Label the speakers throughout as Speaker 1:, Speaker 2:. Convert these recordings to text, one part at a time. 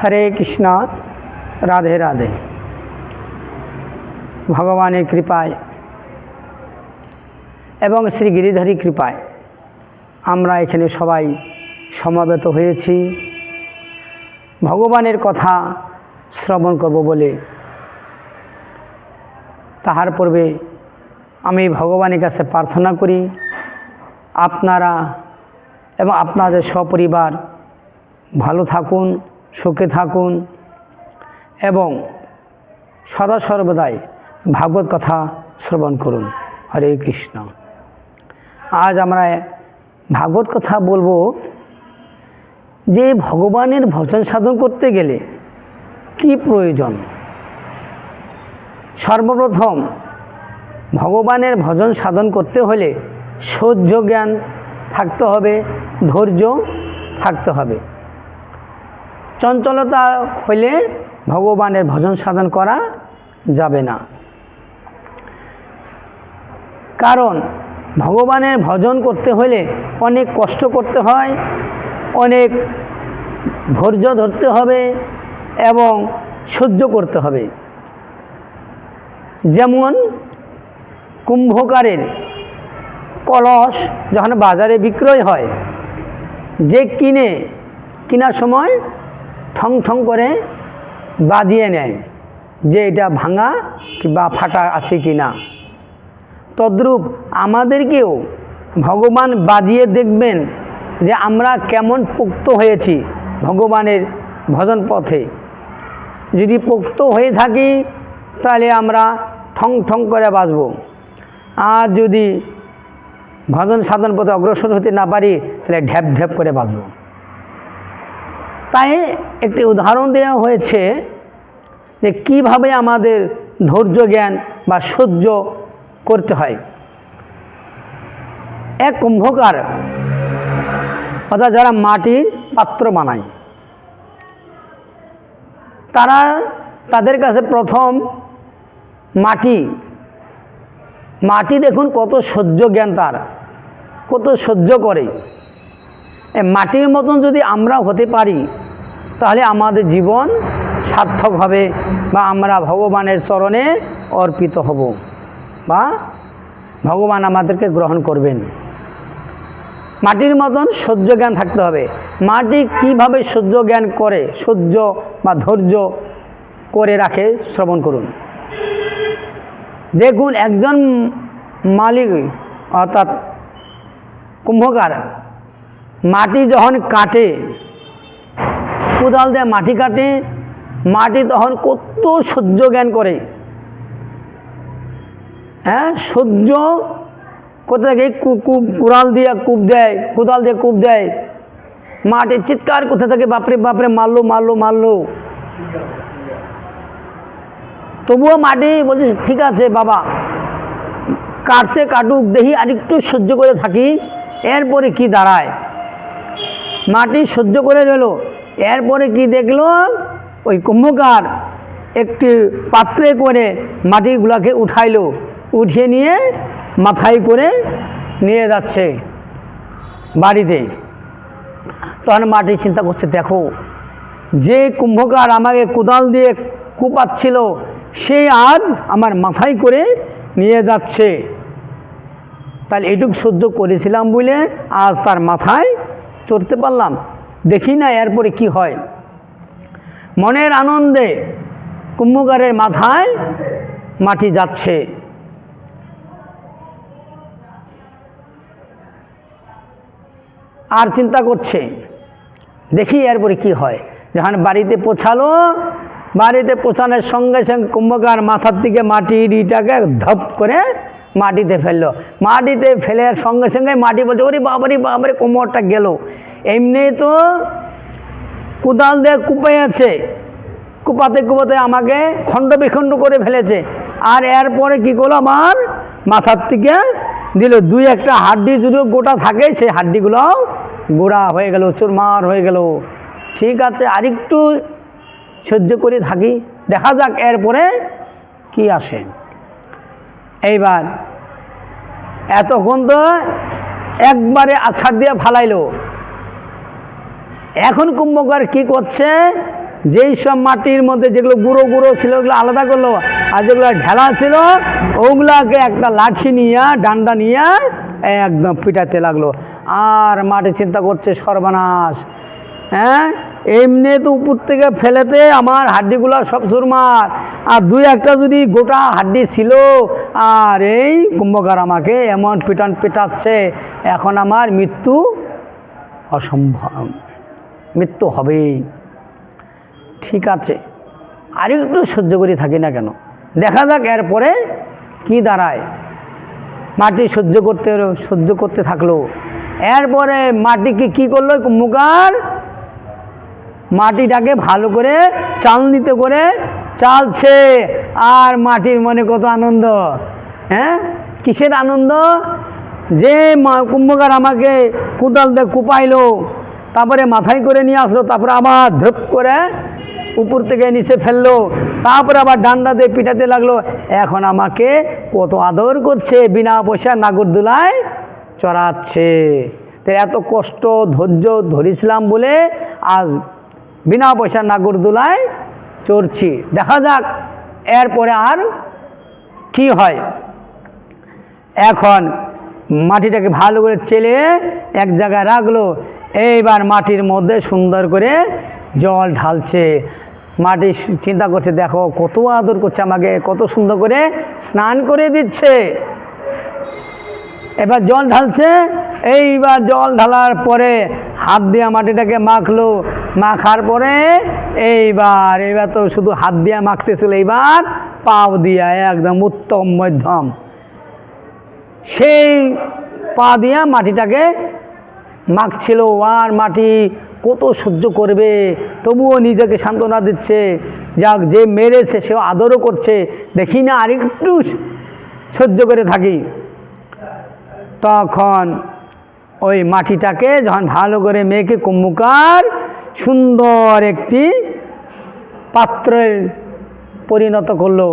Speaker 1: হরে কৃষ্ণ, রাধে রাধে। ভগবানের কৃপায় এবং শ্রী গিরিধারী কৃপায় আমরা এখানে সবাই সমাবেত হয়েছি ভগবানের কথা শ্রবণ করব বলে। তাহার পূর্বে আমি ভগবানের কাছে প্রার্থনা করি আপনারা এবং আপনাদের সপরিবার ভালো থাকুন, সুখে থাকুন এবং সদা সর্বদাই ভাগবত কথা শ্রবণ করুন। হরে কৃষ্ণ। আজ আমরা ভাগবত কথা বলবো যে ভগবানের ভজন সাধন করতে গেলে কি প্রয়োজন। সর্বপ্রথম ভগবানের ভজন সাধন করতে হলে সহ্য জ্ঞান থাকতে হবে, ধৈর্য থাকতে হবে। চঞ্চলতা হলে ভগবানের ভজন সাধন করা যাবে না। কারণ ভগবানের ভজন করতে হলে অনেক কষ্ট করতে হয়, অনেক ধৈর্য ধরতে হবে এবং সহ্য করতে হবে। যেমন কুম্ভকারের কলস যখন বাজারে বিক্রয় হয়, যে কেনার সময় ঠং ঠং করে বাজিয়ে নেয় যে এটা ভাঙা কিংবা ফাটা আছে কি না। তদ্রূপ আমাদেরকেও ভগবান বাজিয়ে দেখবেন যে আমরা কেমন পোক্ত হয়েছি ভগবানের ভজন পথে। যদি পোক্ত হয়ে থাকি তাহলে আমরা ঠং ঠং করে বাজব, আর যদি ভজন সাধন পথে অগ্রসর হতে না পারি তাহলে ঢ্যাপ ঢ্যাপ করে বাজব। তাই একটি উদাহরণ দেওয়া হয়েছে যে কিভাবে আমাদের ধৈর্য জ্ঞান বা সহ্য করতে হয়। এক কুম্ভকার অর্থাৎ যারা মাটির পাত্র বানায়, তাদের কাছে প্রথম মাটি দেখুন কত সহ্য জ্ঞান, তার কত সহ্য করে। মাটির মতন যদি আমরা হতে পারি তাহলে আমাদের জীবন সার্থক হবে বা আমরা ভগবানের চরণে অর্পিত হব বা ভগবান আমাদেরকে গ্রহণ করবেন। মাটির মতন সহ্য জ্ঞান থাকতে হবে। মাটি কিভাবে সহ্য জ্ঞান করে, সহ্য বা ধৈর্য করে রাখে শ্রবণ করুন। দেখুন একজন মালিক অর্থাৎ কুম্ভকার মাটি যখন কাটে, কোদাল দিয়ে মাটি কাটে, মাটি তখন কত সহ্য জ্ঞান করে। সহ্য করতে থাকে, কোদাল দিয়ে কূপ দেয়, মাটি চিৎকার করতে থাকে, বাপরে বাপরে মারলো। তবুও মাটি বলছে ঠিক আছে বাবা, কাটছে কাটুক, দেখি আরেকটু সহ্য করে থাকি, এরপরে কি দাঁড়ায়। মাটি সহ্য করে রইল। এরপরে কি দেখলো, ওই কুম্ভকার একটি পাত্রে করে মাটিগুলাকে উঠিয়ে নিয়ে মাথায় করে নিয়ে যাচ্ছে বাড়িতে। তখন মাটি চিন্তা করছে, দেখো যে কুম্ভকার আমাকে কোদাল দিয়ে কুপাচ্ছিল সে আজ আমার মাথায় করে নিয়ে যাচ্ছে, তাহলে এইটুকু সহ্য করেছিলাম বলে আজ তার মাথায় চড়তে পারলাম, দেখি না এরপরে কি হয়। মনের আনন্দে কুম্ভকারের মাথায় মাটি যাচ্ছে। আর চিন্তা করছে দেখি এরপরে কি হয়। যখন বাড়িতে পৌঁছানোর সঙ্গে সঙ্গে কুম্ভকার মাথার থেকে মাটির ইটাকে ধপ করে মাটিতে ফেললো। মাটিতে ফেলার সঙ্গে সঙ্গে মাটি বলছে, ওরে বাবারে কোমরটা গেল। এমনি তো কোদাল দিয়ে কুপাতে আমাকে খণ্ড বিখণ্ড করে ফেলেছে, আর এরপরে কি করলো, আমার মাথার থেকে দিল দুই একটা হাড্ডি যদি গোটা থাকে সেই হাড্ডিগুলো গোড়া হয়ে গেল, চুরমার হয়ে গেল। ঠিক আছে, আরেকটু সহ্য করে থাকি, দেখা যাক এরপরে কি আসে। এইবার এতক্ষণ তো একবারে আছাড় দিয়ে ফালাইলো। এখন কুম্ভকার কি করছে, যেই সব মাটির মধ্যে যেগুলো গুঁড়ো গুঁড়ো ছিল ওগুলো আলাদা করলো, আর যেগুলো ঢেলা ছিল ওগুলাকে একটা লাঠি নিয়ে ডান্ডা নিয়ে একদম পিটাতে লাগলো। আর মাটি চিন্তা করছে সর্বনাশ, হ্যাঁ এমনি তো উপর থেকে ফেলেতে আমার হাড্ডিগুলো সব চুরমার, আর দুই একটা যদি গোটা হাড্ডি ছিল, আর এই কুম্ভকার আমাকে এমন পিটান পেটাচ্ছে, এখন আমার মৃত্যু অসম্ভব, মৃত্যু হবেই। ঠিক আছে, আরেকটু সহ্য করে থাকি না কেন, দেখা যাক এরপরে কি দাঁড়ায়। মাটি সহ্য করতে থাকলো। এরপরে মাটিকে কি করলো কুম্ভকার, মাটিটাকে ভালো করে চালনিতে করে চালছে, আর মাটির মনে কত আনন্দ। হ্যাঁ, কিসের আনন্দ? যে কুম্ভকার আমাকে কোদাল দিয়ে কুপাইলো, তারপরে মাথায় করে নিয়ে আসলো, তারপরে আবার ধপ করে উপর থেকে নিচে ফেললো, তারপরে আবার ডান্ডা দিয়ে পিটাতে লাগলো। এখন আমাকে কত আদর করছে, বিনা পয়সা নাগরদোলায় চড়াচ্ছে। তো এত কষ্ট ধৈর্য ধরেছিলাম বলে আজ বিনা পয়সা নাগরদোলায় চড়ছি। দেখা যাক এরপরে আর কি হয়। এখন মাটিটাকে ভালো করে চেলে এক জায়গায় রাখলো, এইবার মাটির মধ্যে সুন্দর করে জল ঢালছে। মাটি চিন্তা করছে, দেখো কত আদর করছে আমাকে, কত সুন্দর করে স্নান করে দিচ্ছে। এবার জল ঢালছে, এইবার জল ঢালার পরে হাত দিয়ে মাটিটাকে মাখলো, মাখার পরে এইবার তো শুধু হাত দিয়ে মাখতেছিল, এইবার পাও দিয়া একদম উত্তম মধ্যম সেই পা দিয়া মাটিটাকে মাখছিল। আর মাটি কত সহ্য করবে, তবুও নিজেকে সান্ত্বনা দিচ্ছে, যাক যে মেরেছে সেও আদরও করছে, দেখি না আরেকটু সহ্য করে থাকি। তখন ওই মাটিটাকে যখন ভালো করে মেখে কুম্ভকার সুন্দর একটি পাত্রে পরিণত করলো,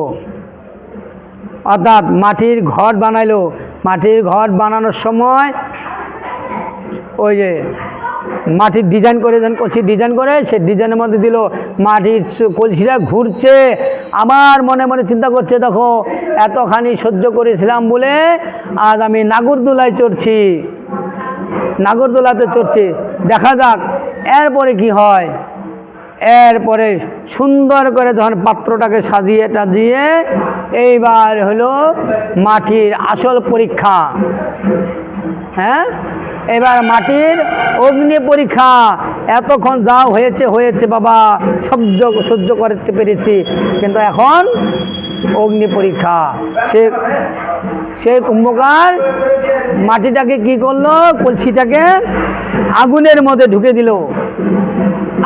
Speaker 1: অর্থাৎ মাটির ঘর বানাইলো। মাটির ঘর বানানোর সময় ওই যে মাটির ডিজাইন করে কলসি ডিজাইন করে সে ডিজাইনের মধ্যে দিল, মাটির কলসিটা ঘুরছে। আমার মনে মনে চিন্তা করছে, দেখো এতখানি সহ্য করেছিলাম বলে আজ আমি নাগরদোলায় চড়ছি, নাগরদোলাতে চড়ছি। দেখা যাক এরপরে কি হয়। এরপরে সুন্দর করে যখন পাত্রটাকে সাজিয়ে টাজিয়ে এইবার হলো মাটির আসল পরীক্ষা। হ্যাঁ, এবার মাটির অগ্নি পরীক্ষা। এতক্ষণ যা হয়েছে হয়েছে বাবা, সহ্য করতে পেরেছি, কিন্তু এখন অগ্নি পরীক্ষা। সে কুম্ভকার মাটিটাকে কি করলো, কলসিটাকে আগুনের মধ্যে ঢুকে দিল।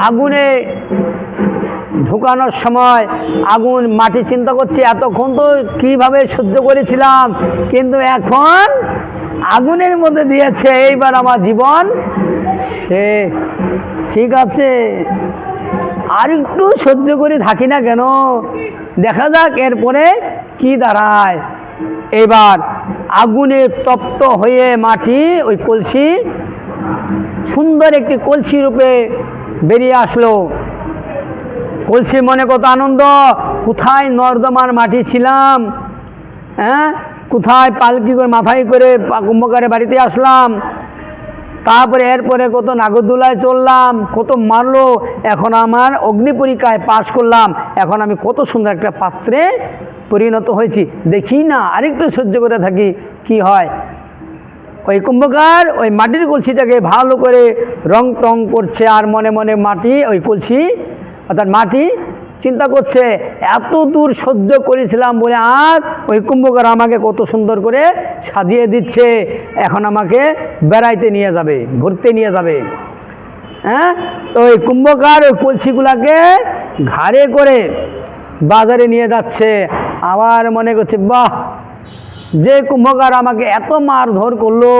Speaker 1: আগুনে ঢুকানোর সময় আগুন, মাটি চিন্তা করছে এতক্ষণ তো কিভাবে সহ্য করেছিলাম, কিন্তু এখন আগুনের মধ্যে দিয়েছে, এইবার আমার জীবন সে ঠিক আছে, আর একটু সহ্য করে থাকি না কেন, দেখা যাক এরপরে কি দাঁড়ায়। এবার আগুনে তপ্ত হয়ে মাটি ওই কলসি সুন্দর একটি কলসি রূপে বেরিয়ে আসলো। কলসি মনে কত আনন্দ, কোথায় নর্দমার মাটি ছিলাম, হ্যাঁ কোথায় পালকি করে মাথায় করে কুম্ভকারের বাড়িতে আসলাম, তারপরে এরপরে কত নাগরদোলায় চললাম, কত মারলো, এখন আমার অগ্নি পরীক্ষায় পাশ করলাম, এখন আমি কত সুন্দর একটা পাত্রে পরিণত হয়েছি, দেখি না আরেকটু সহ্য করে থাকি কি হয়। ওই কুম্ভকার ওই মাটির কলসিটাকে ভালো করে রং টং করছে, আর মনে মনে মাটি ওই কলসি অর্থাৎ মাটি চিন্তা করছে এত দূর সহ্য করেছিলাম বলে আজ ওই কুম্ভকার আমাকে কত সুন্দর করে সাজিয়ে দিচ্ছে, এখন আমাকে বেড়াইতে নিয়ে যাবে, ঘুরতে নিয়ে যাবে। হ্যাঁ, তো ওই কুম্ভকার ওই কলসিগুলাকে ঘাড়ে করে বাজারে নিয়ে যাচ্ছে। আমার মনে করছে বাহ, যে কুম্ভকার আমাকে এত মারধর করলো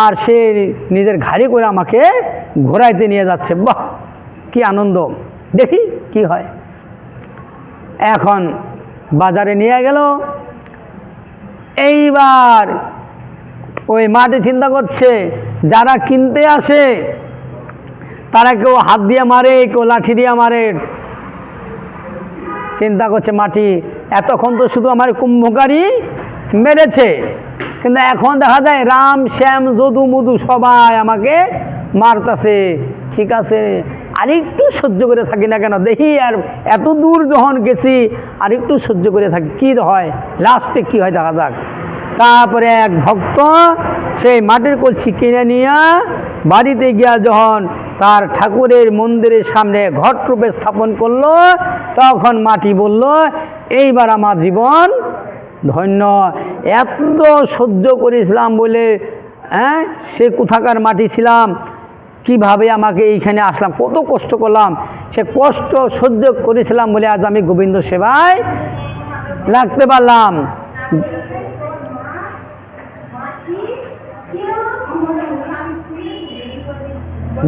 Speaker 1: আর সে নিজের ঘাড়ে করে আমাকে ঘোরাইতে নিয়ে যাচ্ছে, বাহ কি আনন্দ, দেখি কি হয়। এখন বাজারে নিয়ে গেল। এইবার ওই মাটি চিন্তা করছে, যারা কিনতে আসে তারা কেউ হাত দিয়ে মারে, কেউ লাঠি দিয়ে মারে, চিন্তা করছে মাটি এতক্ষণ তো শুধু আমার কুম্ভকারী মেরেছে, কিন্তু এখন দেখা যায় রাম শ্যাম যদু মধু সবাই আমাকে মারতাছে। ঠিক আছে, আরেকটু সহ্য করে থাকি না কেন, দেখি আর এত দূর যখন গেছি আরেকটু সহ্য করে থাকি, কী হয় লাস্টে কী হয় দেখা যাক। তারপরে এক ভক্ত সেই মাটির কলসি কিনে নিয়ে বাড়িতে গিয়া যখন তার ঠাকুরের মন্দিরের সামনে ঘট রূপে স্থাপন করলো, তখন মাটি বলল, এইবার আমার জীবন ধন্য। এত সহ্য করেছিলাম বলে, সে কোথাকার মাটি ছিলাম, কিভাবে আমাকে এইখানে আসলাম, কত কষ্ট করলাম, সে কষ্ট সহ্য করেছিলাম বলে আজ আমি গোবিন্দ সেবায় লাগতে পারলাম।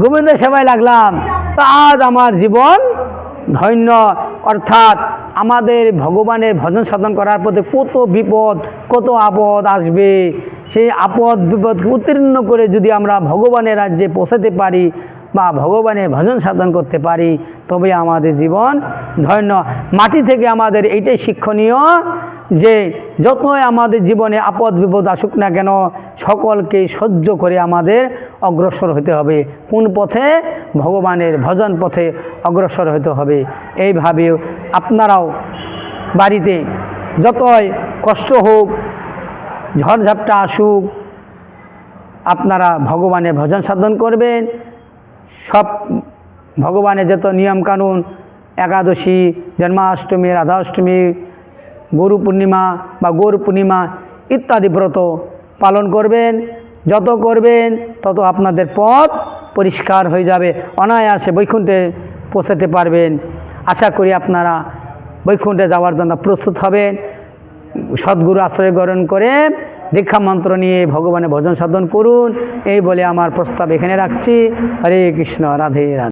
Speaker 1: গোবিন্দ সেবায় লাগলাম, তা আজ আমার জীবন ধন্য। অর্থাৎ আমাদের ভগবানের ভজন সাধন করার পথে কত বিপদ কত আপদ আসবে, সেই আপদ বিপদকে উত্তীর্ণ করে যদি আমরা ভগবানের রাজ্যে পৌঁছাতে পারি বা ভগবানের ভজন সাধন করতে পারি, তবে আমাদের জীবন ধন্য। মাটি থেকে আমাদের এইটাই শিক্ষণীয় যে যতই আমাদের জীবনে আপদ বিপদ আসুক না কেন, সকলকে সহ্য করে আমাদের অগ্রসর হতে হবে। কোন পথে? ভগবানের ভজন পথে অগ্রসর হতে হবে। এইভাবে আপনারাও বাড়িতে যতই কষ্ট হোক, ঝড়ঝাপটা আসুক, আপনারা ভগবানের ভজন সাধন করবেন। সব ভগবানের যত নিয়মকানুন, একাদশী, জন্মাষ্টমী, রাধাষ্টমী, গুরু পূর্ণিমা বা গৌর পূর্ণিমা ইত্যাদি ব্রত পালন করবেন। যত করবেন তত আপনাদের পথ পরিষ্কার হয়ে যাবে, অনায়াসে বৈকুণ্ঠে পৌঁছাতে পারবেন। আশা করি আপনারা বৈকুণ্ঠে যাওয়ার জন্য প্রস্তুত হবেন। সদ্গুরু আশ্রয় গ্রহণ করে দীক্ষা মন্ত্র নিয়ে ভগবানের ভজন সাধন করুন। এই বলে আমার প্রস্তাব এখানে রাখছি। হরে কৃষ্ণ, রাধে রাধে।